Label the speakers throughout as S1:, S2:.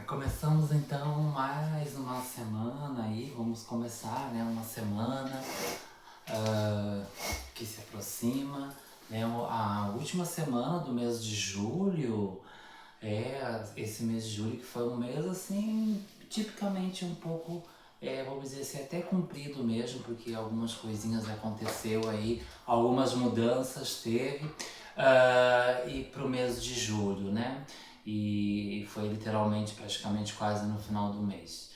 S1: Começamos então mais uma semana aí, vamos começar, né, uma semana ah, que se aproxima, né, a última semana do mês de julho, esse mês de julho que foi um mês assim, tipicamente um pouco, vamos dizer assim, até comprido mesmo, porque algumas coisinhas aconteceu aí, algumas mudanças teve, e pro mês de julho, né? E foi literalmente praticamente quase no final do mês.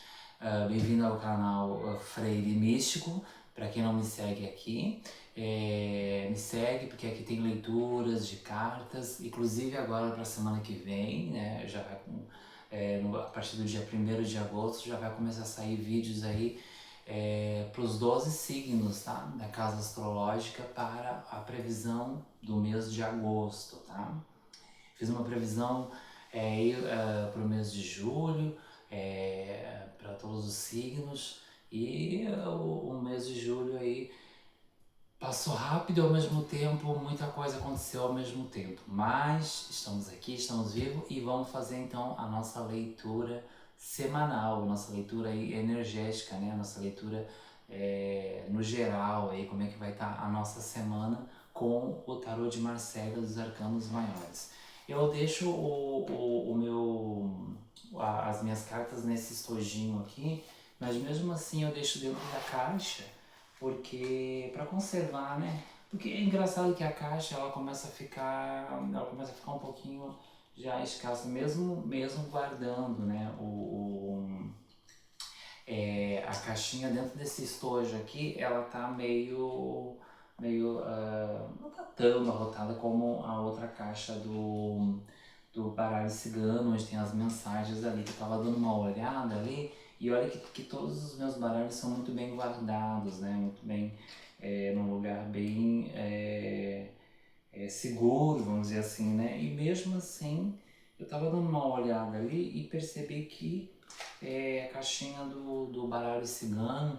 S1: Bem-vindo ao canal Freire Místico, para quem não me segue aqui. Me segue porque aqui tem leituras de cartas, inclusive agora para a semana que vem, né? Já vai a partir do dia 1º de agosto já vai começar a sair vídeos aí para os 12 signos, tá? Da casa astrológica para a previsão do mês de agosto, tá? Fiz uma previsão para o mês de julho, para todos os signos, e o mês de julho aí passou rápido e ao mesmo tempo muita coisa aconteceu ao mesmo tempo. Mas estamos aqui, estamos vivos e vamos fazer então a nossa leitura semanal, nossa leitura aí energética, né? A nossa leitura no geral, aí, como é que vai estar a nossa semana com o tarô de Marcelo dos Arcanos Maiores. Eu deixo as minhas cartas nesse estojinho aqui, mas mesmo assim eu deixo dentro da caixa porque para conservar, né? Porque é engraçado que a caixa ela começa a ficar um pouquinho já escassa, mesmo guardando, né? A caixinha dentro desse estojo aqui, ela tá meio não tá tão abarrotada como a outra caixa do baralho cigano, onde tem as mensagens ali, que eu tava dando uma olhada ali, e olha que todos os meus baralhos são muito bem guardados, né? Muito bem, num lugar bem seguro, vamos dizer assim, né? E mesmo assim, eu tava dando uma olhada ali e percebi que a caixinha do baralho cigano,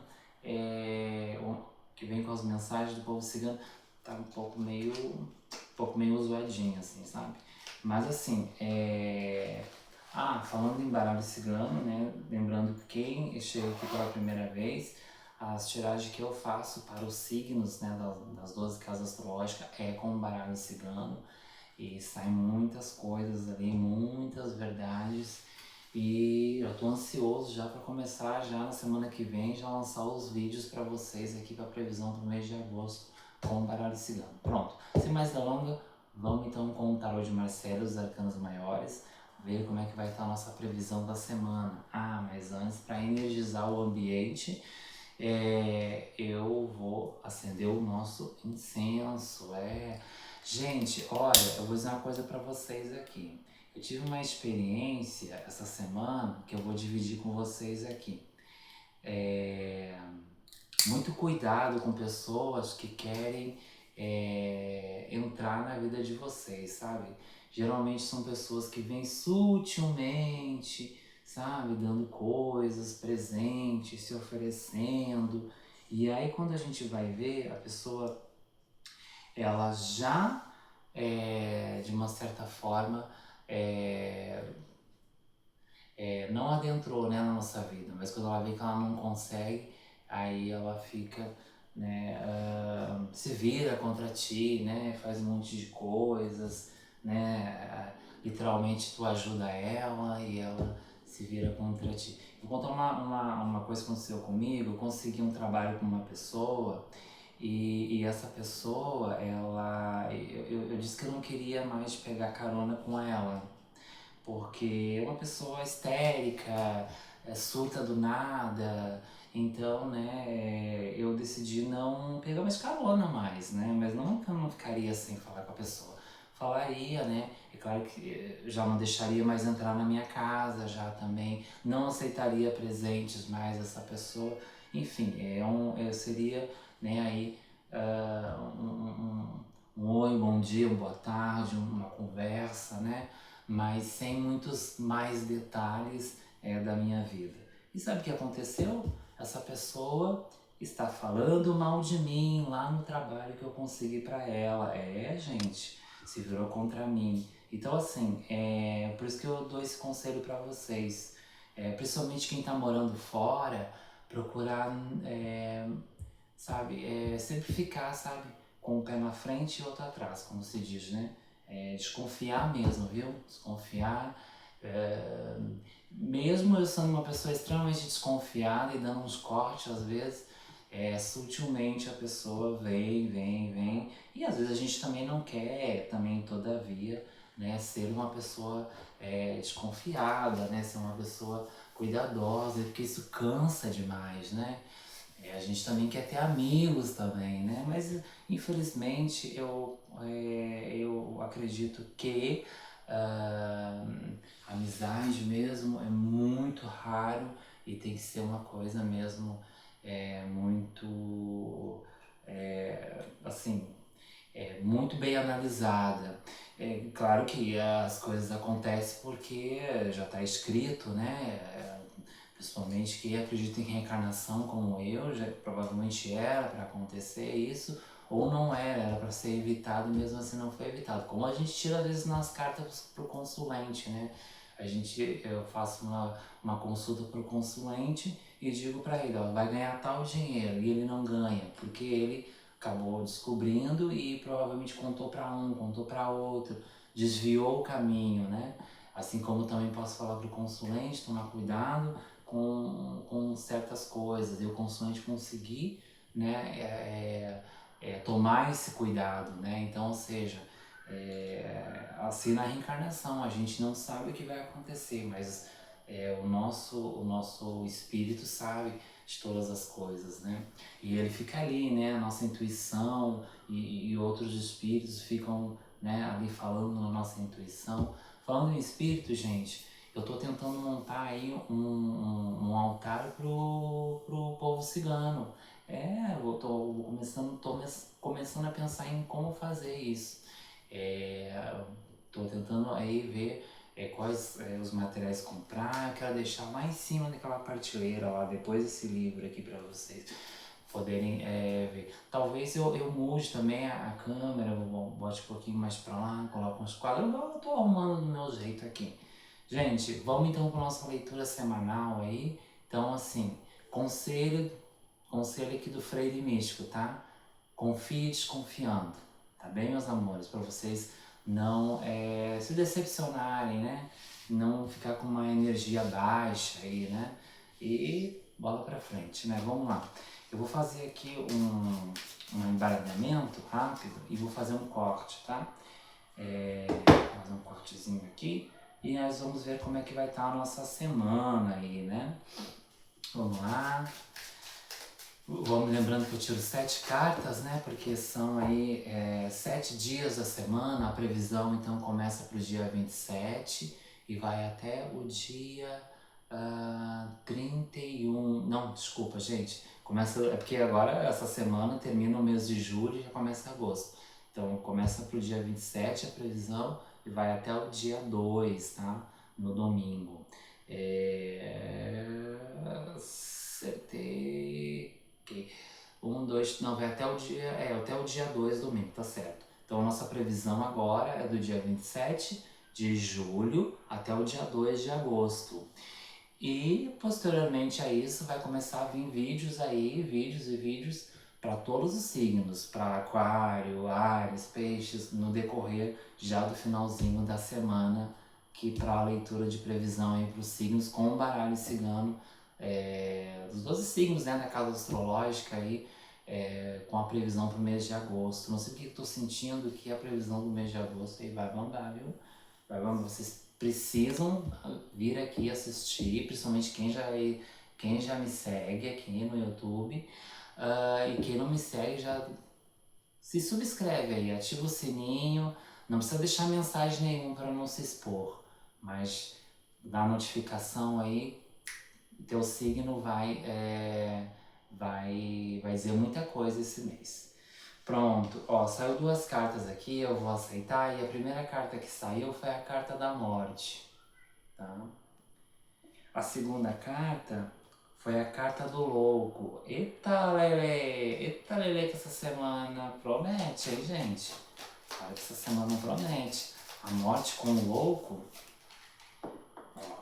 S1: que vem com as mensagens do povo cigano, tá um pouco meio zoadinha, assim, sabe? Mas assim, falando em baralho cigano, né? Lembrando que quem chega aqui pela primeira vez, as tiragens que eu faço para os signos, né, das 12 casas astrológicas é com o baralho cigano e saem muitas coisas ali, muitas verdades. E eu tô ansioso já para começar já na semana que vem, já lançar os vídeos para vocês aqui para previsão do mês de agosto com o baralho cigano. Pronto, sem mais delongas, vamos então com o tarô de Marcelo, os arcanos maiores, ver como é que vai estar a nossa previsão da semana. Mas antes, para energizar o ambiente, eu vou acender o nosso incenso. Gente, olha, eu vou dizer uma coisa para vocês aqui. Eu tive uma experiência essa semana que eu vou dividir com vocês aqui. Muito cuidado com pessoas que querem entrar na vida de vocês, sabe? Geralmente são pessoas que vêm sutilmente, sabe? Dando coisas, presentes, se oferecendo. E aí quando a gente vai ver, a pessoa, ela já, de uma certa forma, é, não adentrou, né, na nossa vida, mas quando ela vê que ela não consegue, aí ela fica, né, se vira contra ti, né, faz um monte de coisas, né, literalmente tu ajuda ela e ela se vira contra ti. Vou contar uma coisa que aconteceu comigo. Eu consegui um trabalho com uma pessoa e essa pessoa, eu disse que eu não queria mais pegar carona com ela, porque é uma pessoa histérica, surta do nada. Então, né, eu decidi não pegar mais carona mais, né, mas não que eu não ficaria sem falar com a pessoa. Falaria, né, é claro que já não deixaria mais entrar na minha casa, já também não aceitaria presentes mais dessa pessoa. Enfim, seria, né, aí, um oi, um bom dia, uma boa tarde, uma conversa, né, mas sem muitos mais detalhes da minha vida. E sabe o que aconteceu? Essa pessoa está falando mal de mim lá no trabalho que eu consegui para ela. Gente, se virou contra mim. Então, assim, por isso que eu dou esse conselho para vocês. Principalmente quem tá morando fora, procurar, sabe, sempre ficar, sabe, com o pé na frente e outro atrás, como se diz, né? Desconfiar mesmo, viu? Desconfiar. é, Mesmo eu sendo uma pessoa extremamente desconfiada e dando uns cortes às vezes, sutilmente a pessoa vem. E às vezes a gente também não quer, também todavia, né, ser uma pessoa desconfiada, né? Ser uma pessoa cuidadosa, porque isso cansa demais, né? A gente também quer ter amigos também, né? Mas infelizmente eu acredito que ah, amizade mesmo é muito raro e tem que ser uma coisa mesmo muito assim, muito bem analisada. Claro que as coisas acontecem porque já está escrito, né? Principalmente quem acredita em reencarnação como eu, já provavelmente era para acontecer isso, ou não era para ser evitado e mesmo assim não foi evitado. Como a gente tira às vezes nas cartas pro consulente, né? Eu faço uma consulta pro consulente e digo para ele, ó, vai ganhar tal dinheiro, e ele não ganha, porque ele acabou descobrindo e provavelmente contou para um, contou para outro, desviou o caminho, né? Assim como também posso falar para o consulente tomar cuidado com certas coisas e o consulente conseguir, né, tomar esse cuidado, né? Então, ou seja, assim na reencarnação a gente não sabe o que vai acontecer, mas o nosso espírito sabe de todas as coisas, né? E ele fica ali, né? A nossa intuição e outros espíritos ficam, né, ali falando na nossa intuição. Falando em espírito, gente, eu tô tentando montar aí um altar pro povo cigano. Tô começando a pensar em como fazer isso. Tô tentando aí ver quais os materiais comprar. Eu quero deixar lá em cima daquela prateleira lá, depois desse livro aqui para vocês poderem ver. Talvez eu mude também a câmera, eu bote um pouquinho mais para lá, coloque uns quadros. Eu tô arrumando do meu jeito aqui. Gente, vamos então para nossa leitura semanal aí. Então, assim, conselho, conselho aqui do Freire Místico, tá? Confie desconfiando, tá bem, meus amores? Para vocês não se decepcionarem, né? Não ficar com uma energia baixa aí, né? E bola pra frente, né? Vamos lá. Eu vou fazer aqui um embaralhamento rápido e vou fazer um corte, tá? Vou fazer um cortezinho aqui e nós vamos ver como é que vai estar a nossa semana aí, né? Vamos lá. Vamos lembrando que eu tiro 7 cartas, né? Porque são aí 7 dias da semana. A previsão então começa para o dia 27 e vai até o dia 31. Não, desculpa, gente. É porque agora essa semana termina o mês de julho e já começa agosto. Então começa para o dia 27 a previsão e vai até o dia 2, tá? No domingo. Acertei. Ok. Não, vai até o dia 2 domingo, tá certo. Então a nossa previsão agora é do dia 27 de julho até o dia 2 de agosto. E posteriormente a isso vai começar a vir vídeos aí, vídeos para todos os signos, para aquário, Áries, peixes, no decorrer já do finalzinho da semana, que para a leitura de previsão aí para os signos com o baralho cigano, dos 12 signos, né, da casa astrológica aí, com a previsão para o mês de agosto. Não sei o que estou sentindo que a previsão do mês de agosto aí vai mandar, viu? Vocês precisam vir aqui assistir, principalmente quem já me segue aqui no YouTube. E quem não me segue já se subscreve aí, ativa o sininho. Não precisa deixar mensagem nenhuma para não se expor, mas dá notificação aí, teu signo vai dizer muita coisa esse mês. Pronto, ó, saiu 2 cartas aqui, eu vou aceitar, e a primeira carta que saiu foi a carta da morte, tá? A segunda carta foi a carta do louco. Eita lele que essa semana promete, hein, gente? Olha que essa semana promete. A morte com o louco.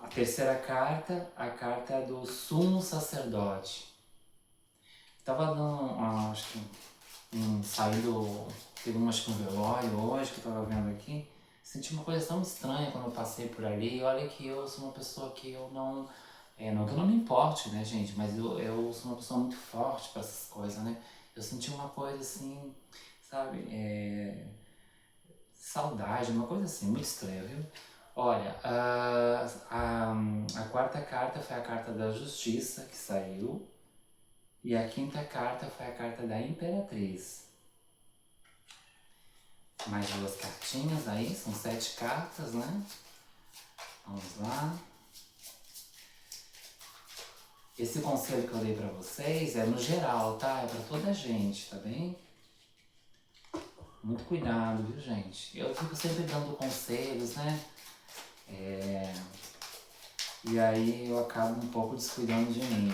S1: A terceira carta, a carta do sumo sacerdote. Tava dando, acho que saindo, teve acho que um velório hoje que eu tava vendo aqui. Senti uma coisa tão estranha quando eu passei por ali. E olha que eu sou uma pessoa que eu não, não que eu não me importe, né, gente, mas eu sou uma pessoa muito forte para essas coisas, né. Eu senti uma coisa assim, sabe, saudade, uma coisa assim, muito estranha, viu? Olha, a quarta carta foi a carta da justiça que saiu. E a quinta carta foi a carta da Imperatriz. Mais duas cartinhas aí, são 7 cartas, né? Vamos lá. Esse conselho que eu dei pra vocês é no geral, tá? É pra toda a gente, tá bem? Muito cuidado, viu, gente? Eu fico sempre dando conselhos, né? E aí eu acabo um pouco descuidando de mim.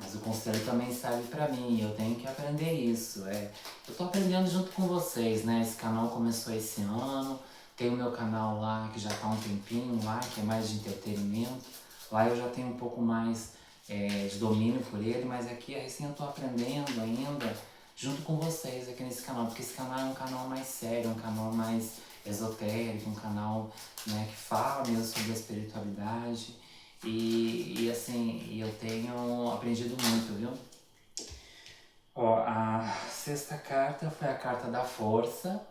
S1: Mas o conselho também serve pra mim, eu tenho que aprender isso. Eu tô aprendendo junto com vocês, né? Esse canal começou esse ano, tem o meu canal lá que já tá há um tempinho lá, que é mais de entretenimento. Lá eu já tenho um pouco mais de domínio por ele, mas aqui recém eu tô aprendendo ainda junto com vocês aqui nesse canal, porque esse canal é um canal mais sério, um canal mais esotérico, um canal, né, que fala mesmo sobre a espiritualidade. E assim, eu tenho aprendido muito, viu? Ó, a sexta carta foi a carta da força.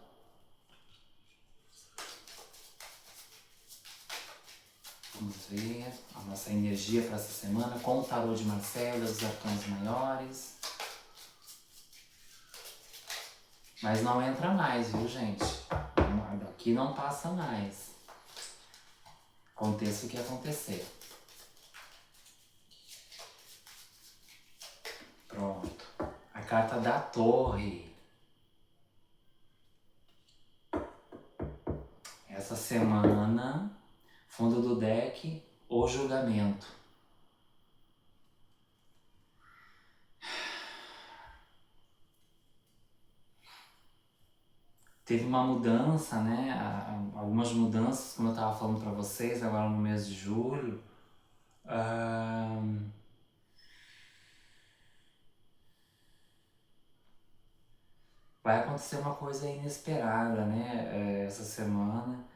S1: Vamos ver a nossa energia para essa semana com o tarô de Marcela, dos arcanos maiores. Mas não entra mais, viu, gente? Daqui não passa mais. Aconteça o que acontecer. Pronto. A carta da torre. Essa semana, fundo do deck, o julgamento. Teve uma mudança, né? Algumas mudanças, como eu estava falando para vocês, agora no mês de julho. Vai acontecer uma coisa inesperada, né? Essa semana,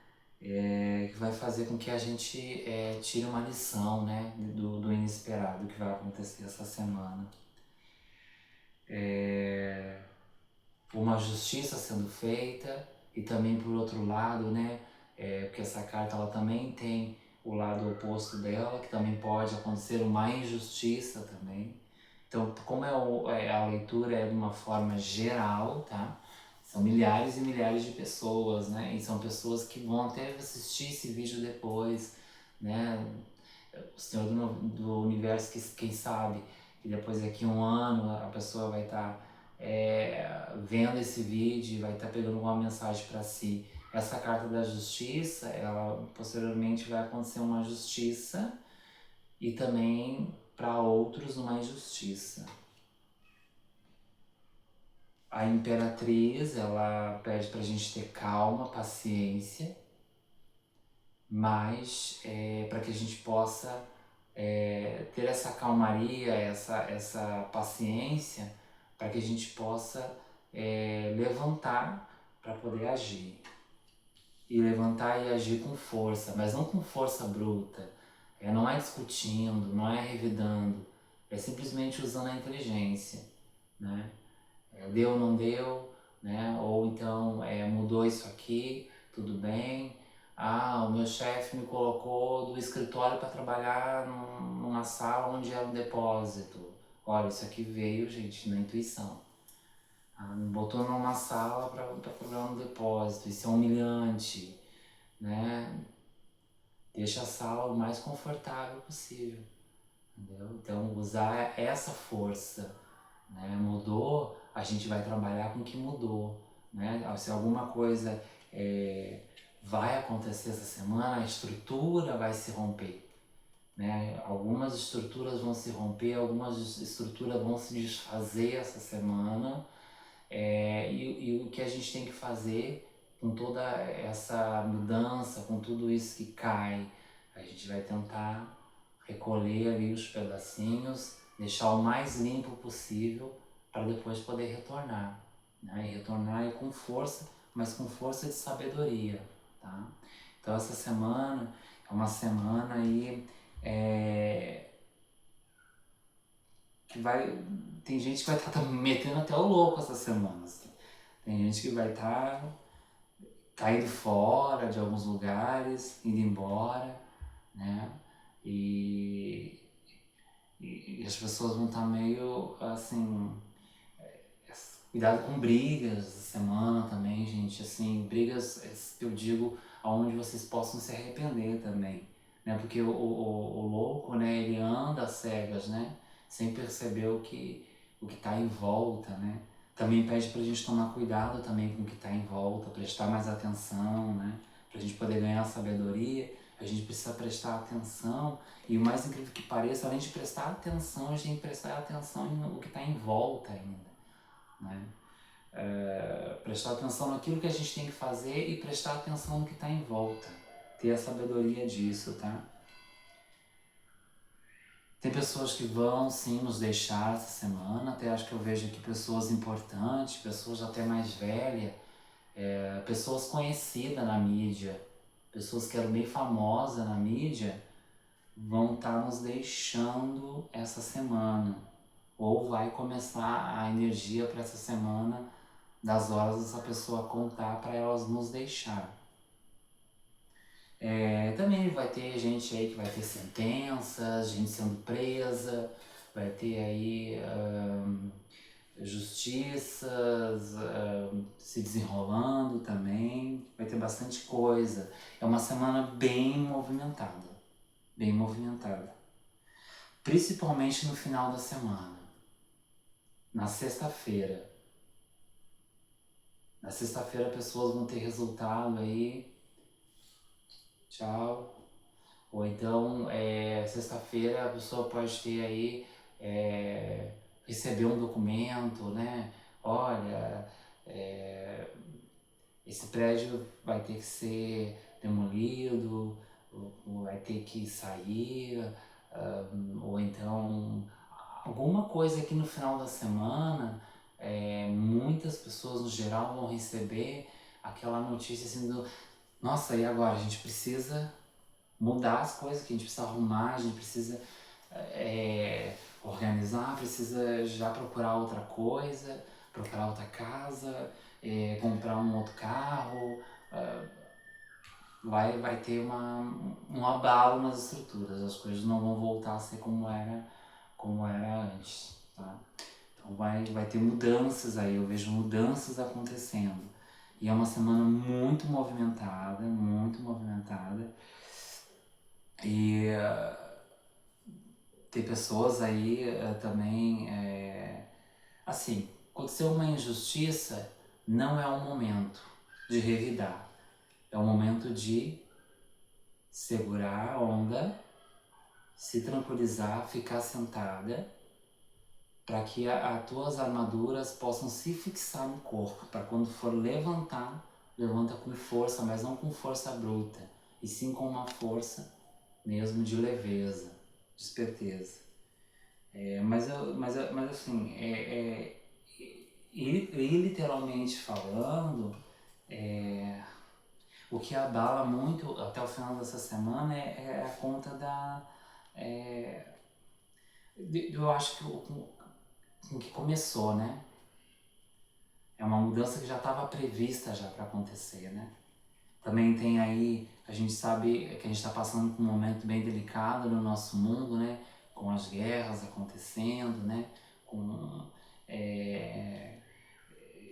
S1: que vai fazer com que a gente tire uma lição, né? Do inesperado que vai acontecer essa semana. Uma justiça sendo feita e também por outro lado, né? Porque essa carta ela também tem o lado oposto dela, que também pode acontecer uma injustiça também. Então, como a leitura é de uma forma geral, tá? São milhares e milhares de pessoas, né? E são pessoas que vão até assistir esse vídeo depois, né? O Senhor do Universo, que quem sabe, que depois daqui a um ano a pessoa vai estar vendo esse vídeo e vai estar pegando uma mensagem para si. Essa carta da justiça, ela posteriormente vai acontecer uma justiça e também para outros uma injustiça. A Imperatriz, ela pede pra gente ter calma, paciência, mas para que a gente possa ter essa calmaria, essa paciência, para que a gente possa levantar para poder agir. E levantar e agir com força, mas não com força bruta. Não é discutindo, não é revidando, é simplesmente usando a inteligência, né? Deu ou não deu, né? Ou então mudou isso aqui, tudo bem. O meu chefe me colocou do escritório para trabalhar numa sala onde era um depósito. Olha, isso aqui veio, gente, na intuição. Me botou numa sala para trabalhar no depósito. Isso é humilhante, né? Deixa a sala o mais confortável possível, entendeu? Então, usar essa força, né? Mudou, a gente vai trabalhar com o que mudou, né? Se alguma coisa vai acontecer essa semana, a estrutura vai se romper, né? Algumas estruturas vão se romper, algumas estruturas vão se desfazer essa semana, e o que a gente tem que fazer com toda essa mudança, com tudo isso que cai, a gente vai tentar recolher ali os pedacinhos, deixar o mais limpo possível para depois poder retornar, né? E retornar com força, mas com força de sabedoria, tá? Então essa semana é uma semana aí que vai... Tem gente que vai estar metendo até o louco essa semana, assim. Tem gente que vai estar caindo fora de alguns lugares, indo embora, né? E as pessoas vão estar meio assim, cuidado com brigas essa semana também, gente, assim, brigas, eu digo, aonde vocês possam se arrepender também, né? Porque o louco, né, ele anda às cegas, né? Sem perceber o que está em volta, né? Também pede pra gente tomar cuidado também com o que está em volta, prestar mais atenção, né? Pra gente poder ganhar sabedoria, a gente precisa prestar atenção, e o mais incrível que pareça, além de prestar atenção, a gente tem que prestar atenção no que está em volta ainda, né? Prestar atenção naquilo que a gente tem que fazer e prestar atenção no que está em volta. Ter a sabedoria disso, tá? Tem pessoas que vão sim nos deixar essa semana, até acho que eu vejo aqui pessoas importantes, pessoas até mais velhas, pessoas conhecidas na mídia, pessoas que eram bem famosas na mídia, vão estar nos deixando essa semana. Ou vai começar a energia para essa semana das horas dessa pessoa contar para elas nos deixar. Também vai ter gente aí que vai ter sentenças, gente sendo presa, vai ter aí justiças se desenrolando também, vai ter bastante coisa. É uma semana bem movimentada, bem movimentada. Principalmente no final da semana, na sexta-feira. Na sexta-feira pessoas vão ter resultado aí, tchau. Ou então, sexta-feira a pessoa pode ter aí, receber um documento, né? Olha, esse prédio vai ter que ser demolido, ou vai ter que sair, ou então alguma coisa que no final da semana muitas pessoas no geral vão receber aquela notícia assim do nossa, e agora? A gente precisa mudar as coisas, que a gente precisa arrumar, a gente precisa organizar, precisa já procurar outra coisa, procurar outra casa, comprar um outro carro, vai ter um abalo nas estruturas, as coisas não vão voltar a ser como era antes, tá? Então vai ter mudanças aí, eu vejo mudanças acontecendo. E é uma semana muito movimentada, muito movimentada. E tem pessoas aí também, assim, aconteceu uma injustiça, não é um momento de revidar, é um momento de segurar a onda, se tranquilizar, ficar sentada, para que as tuas armaduras possam se fixar no corpo, para quando for levantar, levanta com força, mas não com força bruta, e sim com uma força mesmo de leveza, de esperteza. Mas assim, e literalmente falando, o que abala muito até o final dessa semana é a conta da... eu acho que com que começou, né? É uma mudança que já estava prevista já para acontecer, né? Também tem aí, a gente sabe que a gente está passando por um momento bem delicado no nosso mundo, né? Com as guerras acontecendo, né?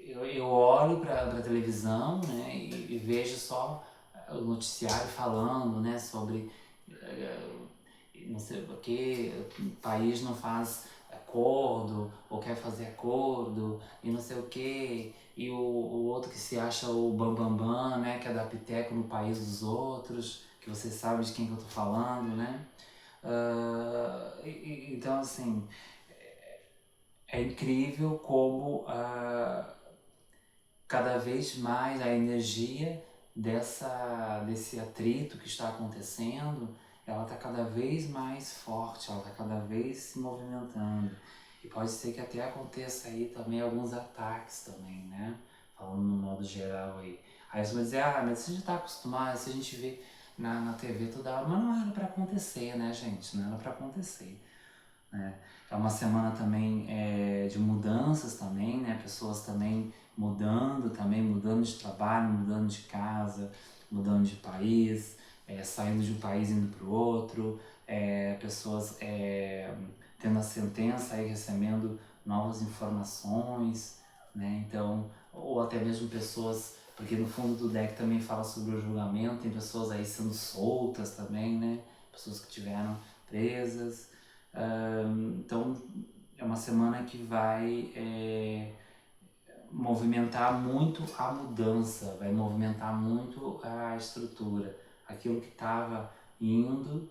S1: Eu olho para a televisão, né? E vejo só o noticiário falando, né? Sobre não sei o que, o país não faz acordo, ou quer fazer acordo, e não sei o que, e o outro que se acha o bambambam, bam, bam, né, que é da piteco no país dos outros, que você sabe de quem que eu tô falando, né? Então, assim, é incrível como cada vez mais a energia desse atrito que está acontecendo, ela está cada vez mais forte, ela está cada vez se movimentando. E pode ser que até aconteça aí também alguns ataques também, né? Falando no modo geral aí. Aí você vai dizer, mas você já está acostumado, se a gente vê na TV toda hora, mas não era para acontecer, né, gente? Não era para acontecer, né? É uma semana também de mudanças também, né? Pessoas também mudando de trabalho, mudando de casa, mudando de país, saindo de um país indo para o outro, pessoas tendo a sentença e recebendo novas informações, né? Então, ou até mesmo pessoas, porque no fundo do deck também fala sobre o julgamento, tem pessoas aí sendo soltas também, né? Pessoas que tiveram presas. Então é uma semana que vai movimentar muito a mudança, vai movimentar muito a estrutura. Aquilo que estava indo,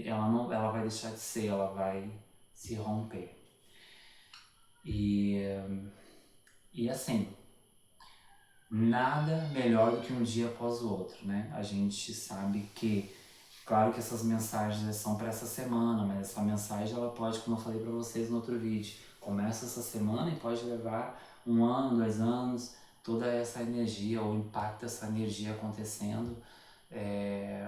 S1: ela vai deixar de ser, ela vai se romper. E assim, nada melhor do que um dia após o outro, né? A gente sabe que, claro que essas mensagens são para essa semana, mas essa mensagem ela pode, como eu falei para vocês no outro vídeo, começa essa semana e pode levar 1 ano, 2 anos, toda essa energia, ou o impacto dessa energia acontecendo,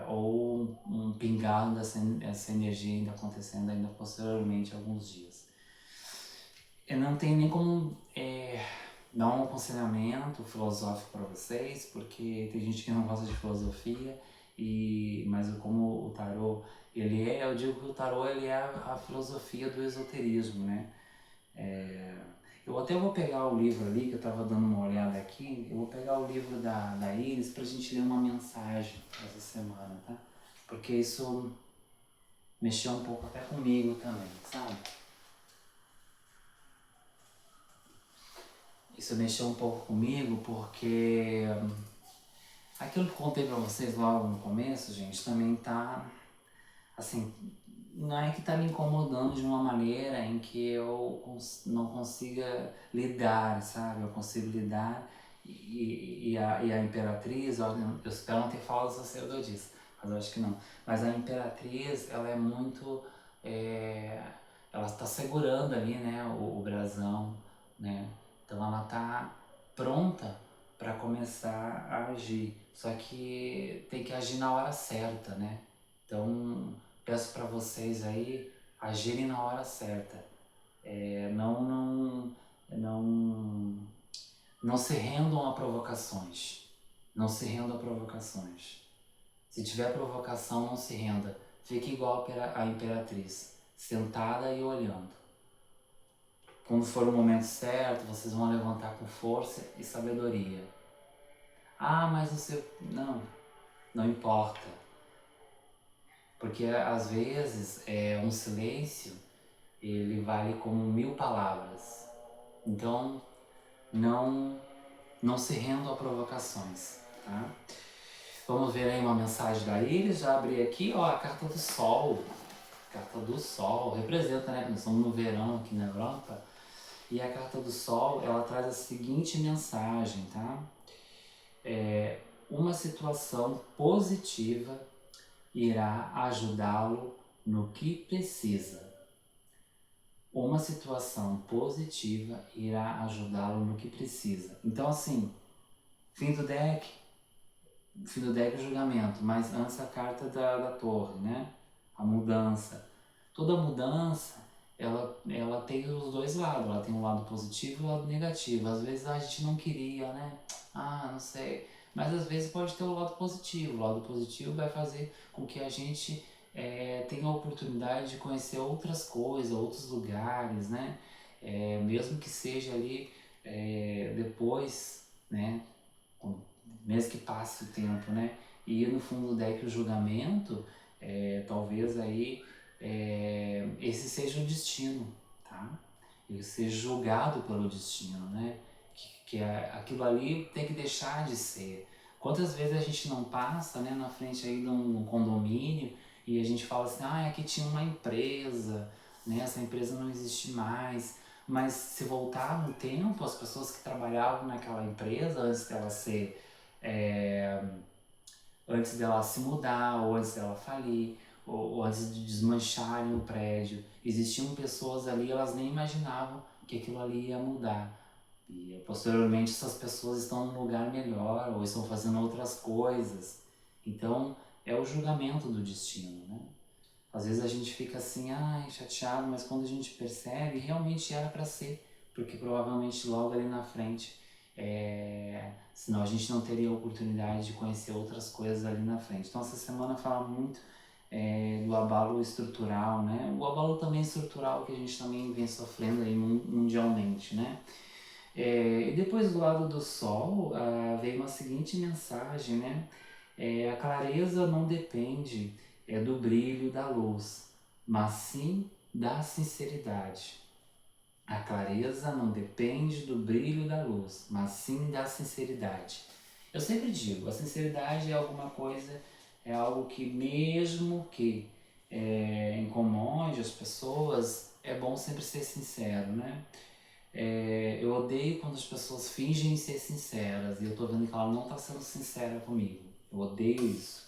S1: ou um pingado dessa energia ainda acontecendo ainda posteriormente alguns dias. Eu não tenho nem como dar um aconselhamento filosófico para vocês, porque tem gente que não gosta de filosofia, mas como o tarô eu digo que o tarô ele é a filosofia do esoterismo, né? Eu até vou pegar o livro ali, que eu estava dando uma olhada aqui, eu vou pegar o livro da Iris para a gente ler uma mensagem essa semana, tá? Porque isso mexeu um pouco até comigo também, sabe? Isso mexeu um pouco comigo porque aquilo que eu contei pra vocês logo no começo, gente, também tá, assim, não é que tá me incomodando de uma maneira em que eu não consiga lidar, sabe? Eu consigo lidar e a Imperatriz, eu espero não ter falado sacerdotisa, mas eu acho que não. Mas a Imperatriz, ela é muito, ela está segurando ali, né, o brasão, né? Então ela tá pronta para começar a agir, só que tem que agir na hora certa, né? Então peço para vocês aí agirem na hora certa, não se rendam a provocações, não se rendam a provocações. Se tiver provocação, não se renda, fique igual a Imperatriz, sentada e olhando. Quando for o momento certo, vocês vão levantar com força e sabedoria. Mas você... Não importa. Porque às vezes um silêncio, ele vale como 1000 palavras. Então, não se rendam a provocações, tá? Vamos ver aí uma mensagem da Iris. Já abri aqui, a carta do Sol. Carta do Sol representa, né? Nós estamos no verão aqui na Europa. E a carta do Sol, ela traz a seguinte mensagem, tá? Uma situação positiva irá ajudá-lo no que precisa. Uma situação positiva irá ajudá-lo no que precisa. Então, assim, fim do deck, o julgamento, mas antes a carta da torre, né? A mudança. Toda mudança, ela tem os dois lados, ela tem um lado positivo e um lado negativo. Às vezes a gente não queria, né? Não sei. Mas às vezes pode ter o lado positivo. O lado positivo vai fazer com que a gente tenha a oportunidade de conhecer outras coisas, outros lugares, né? Mesmo que seja ali depois, né? Mesmo que passe o tempo, né? E no fundo do deck o julgamento, talvez aí esse seja o destino, tá? Ele seja julgado pelo destino, né? Que aquilo ali tem que deixar de ser. Quantas vezes a gente não passa, né, na frente aí de um condomínio e a gente fala assim, aqui tinha uma empresa, né? Essa empresa não existe mais. Mas se voltar no tempo, as pessoas que trabalhavam naquela empresa antes dela se mudar, ou antes dela falir, ou antes de desmancharem o prédio, existiam pessoas ali, elas nem imaginavam que aquilo ali ia mudar. E posteriormente essas pessoas estão num lugar melhor ou estão fazendo outras coisas. Então é o julgamento do destino, né? Às vezes a gente fica assim, ai, chateado, mas quando a gente percebe, realmente era para ser, porque provavelmente logo ali na frente, senão a gente não teria a oportunidade de conhecer outras coisas ali na frente. Então essa semana fala muito do abalo estrutural, né? O abalo também estrutural que a gente também vem sofrendo aí mundialmente, né? E depois do lado do Sol veio uma seguinte mensagem, né? A clareza não depende do brilho da luz, mas sim da sinceridade. A clareza não depende do brilho da luz, mas sim da sinceridade. Eu sempre digo, a sinceridade é alguma coisa, é algo que mesmo que incomode as pessoas, é bom sempre ser sincero, né? Eu odeio quando as pessoas fingem ser sinceras e eu tô vendo que ela não tá sendo sincera comigo. Eu odeio isso.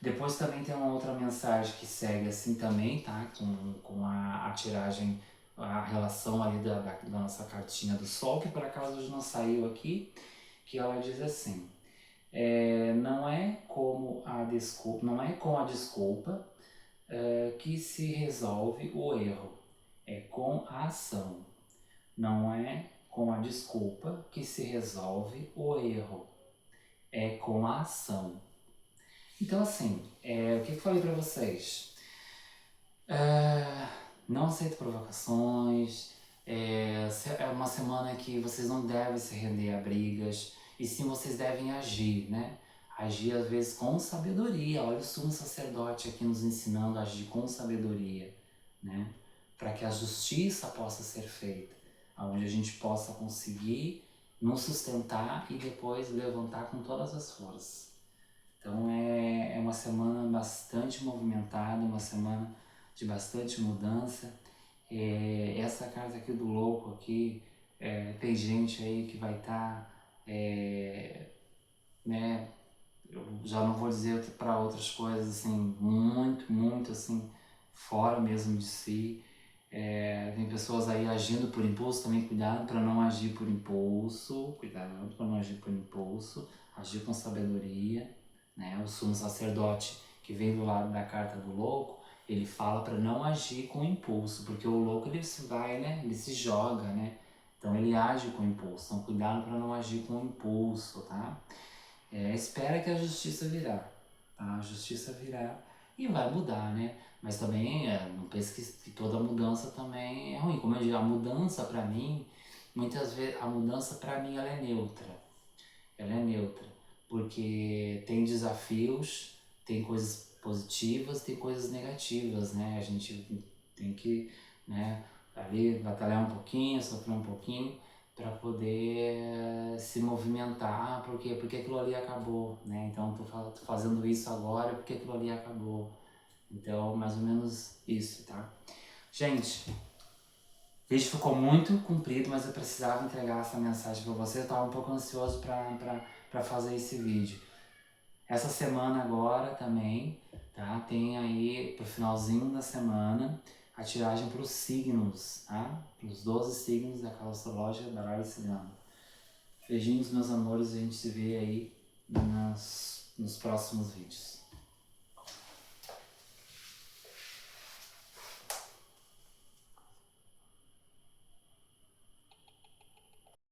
S1: Depois também tem uma outra mensagem que segue assim também, tá? Com a tiragem, a relação ali da nossa cartinha do Sol, que por acaso hoje não saiu aqui, que ela diz assim, não é com a desculpa que se resolve o erro, é com a ação. Não é com a desculpa que se resolve o erro, é com a ação. Então assim, o que eu falei pra vocês? Não aceito provocações, é uma semana que vocês não devem se render a brigas, e sim vocês devem agir, né? Agir às vezes com sabedoria. Olha o sumo sacerdote aqui nos ensinando a agir com sabedoria, né? Para que a justiça possa ser feita, onde a gente possa conseguir nos sustentar e depois levantar com todas as forças. Então é uma semana bastante movimentada, uma semana de bastante mudança. Essa carta aqui do louco aqui, tem gente aí que vai estar, né, eu já não vou dizer para outras coisas assim, muito, muito assim, fora mesmo de si. Tem pessoas aí agindo por impulso, também cuidado para não agir por impulso, agir com sabedoria, né? O sumo sacerdote que vem do lado da carta do louco, ele fala para não agir com impulso, porque o louco ele se vai, né? Ele se joga, né? Então ele age com impulso, então cuidado para não agir com impulso, tá? Espera que a justiça virá, tá? A justiça virá e vai mudar, né? Mas também não pense que toda mudança também é ruim. Como eu digo, a mudança para mim, muitas vezes a mudança para mim ela é neutra. Ela é neutra, porque tem desafios, tem coisas positivas, tem coisas negativas, né? A gente tem que, né, ali batalhar um pouquinho, sofrer um pouquinho para poder se movimentar, porque aquilo ali acabou, né? Então tô fazendo isso agora porque aquilo ali acabou. Então, mais ou menos isso, tá? Gente, o vídeo ficou muito comprido, mas eu precisava entregar essa mensagem para vocês. Eu estava um pouco ansioso para fazer esse vídeo. Essa semana agora também, tá? Tem aí pro finalzinho da semana a tiragem para os signos, tá? Para os 12 signos da Casa Astrológica Baralho Cigano. Beijinhos, meus amores, e a gente se vê aí nos próximos vídeos.